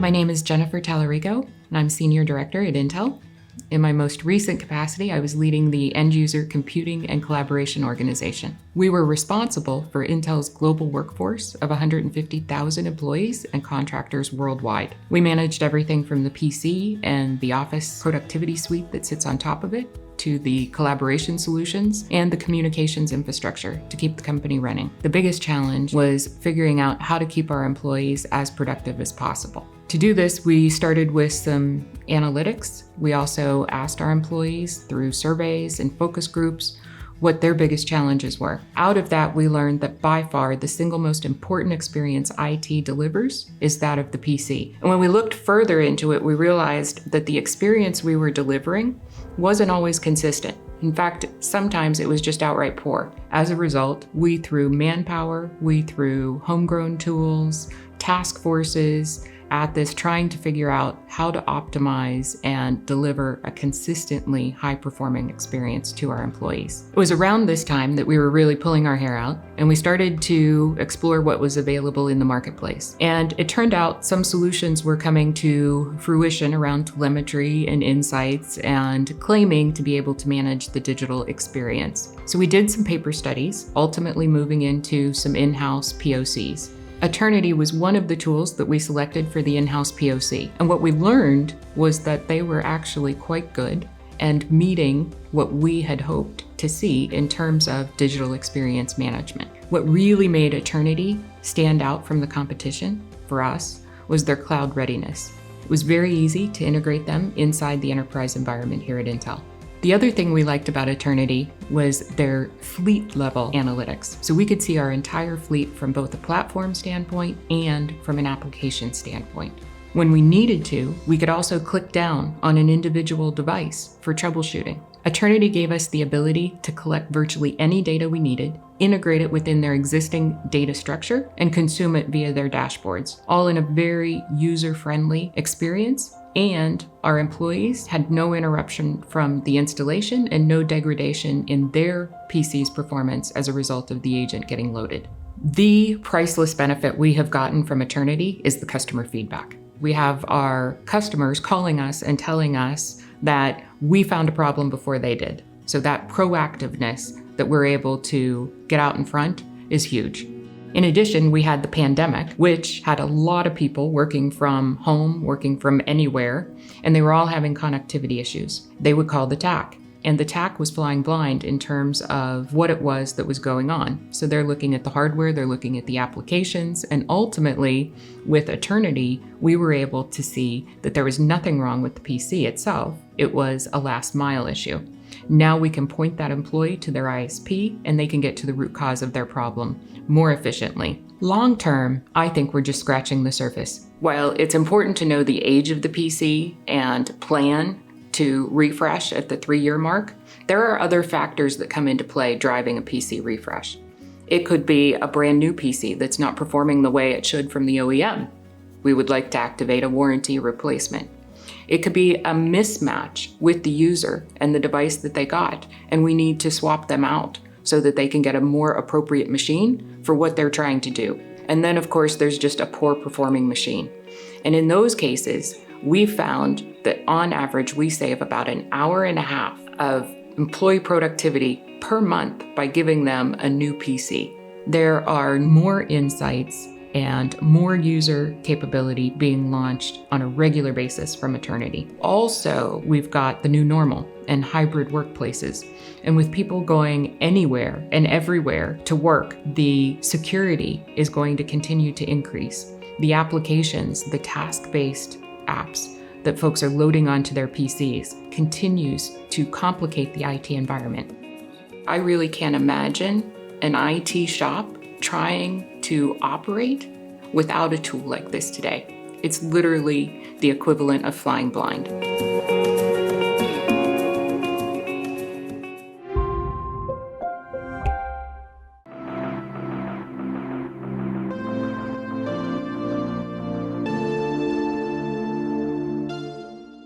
My name is Jennifer Tallarico, and I'm Senior Director at Intel. In my most recent capacity, I was leading the End-User Computing and Collaboration Organization. We were responsible for Intel's global workforce of 150,000 employees and contractors worldwide. We managed everything from the PC and the Office productivity suite that sits on top of it, to the collaboration solutions and the communications infrastructure to keep the company running. The biggest challenge was figuring out how to keep our employees as productive as possible. To do this, we started with some analytics. We also asked our employees through surveys and focus groups what their biggest challenges were. Out of that, we learned that by far the single most important experience IT delivers is that of the PC. And when we looked further into it, we realized that the experience we were delivering wasn't always consistent. In fact, sometimes it was just outright poor. As a result, we threw manpower, we threw homegrown tools, task forces at this, trying to figure out how to optimize and deliver a consistently high-performing experience to our employees. It was around this time that we were really pulling our hair out, and we started to explore what was available in the marketplace. And it turned out some solutions were coming to fruition around telemetry and insights and claiming to be able to manage the digital experience. So we did some paper studies, ultimately moving into some in-house POCs. Aternity was one of the tools that we selected for the in-house POC. And what we learned was that they were actually quite good and meeting what we had hoped to see in terms of digital experience management. What really made Aternity stand out from the competition for us was their cloud readiness. It was very easy to integrate them inside the enterprise environment here at Intel. The other thing we liked about Aternity was their fleet level analytics. So we could see our entire fleet from both a platform standpoint and from an application standpoint. When we needed to, we could also click down on an individual device for troubleshooting. Aternity gave us the ability to collect virtually any data we needed, integrate it within their existing data structure, and consume it via their dashboards, all in a very user-friendly experience. And our employees had no interruption from the installation and no degradation in their PC's performance as a result of the agent getting loaded. The priceless benefit we have gotten from Aternity is the customer feedback. We have our customers calling us and telling us that we found a problem before they did. So that proactiveness that we're able to get out in front is huge. In addition, we had the pandemic, which had a lot of people working from home, working from anywhere, and they were all having connectivity issues. They would call the TAC, and the TAC was flying blind in terms of what it was that was going on. So they're looking at the hardware, they're looking at the applications, and ultimately, with Aternity, we were able to see that there was nothing wrong with the PC itself. It was a last mile issue. Now we can point that employee to their ISP and they can get to the root cause of their problem more efficiently. Long term, I think we're just scratching the surface. While it's important to know the age of the PC and plan to refresh at the 3-year mark, there are other factors that come into play driving a PC refresh. It could be a brand new PC that's not performing the way it should from the OEM. We would like to activate a warranty replacement. It could be a mismatch with the user and the device that they got, and we need to swap them out so that they can get a more appropriate machine for what they're trying to do. And then, of course, there's just a poor performing machine. And in those cases, we found that on average, we save about 1.5 hours of employee productivity per month by giving them a new PC. There are more insights and more user capability being launched on a regular basis from Aternity. Also, we've got the new normal and hybrid workplaces. And with people going anywhere and everywhere to work, the security is going to continue to increase. The applications, the task-based apps that folks are loading onto their PCs continues to complicate the IT environment. I really can't imagine an IT shop trying to operate without a tool like this today. It's literally the equivalent of flying blind.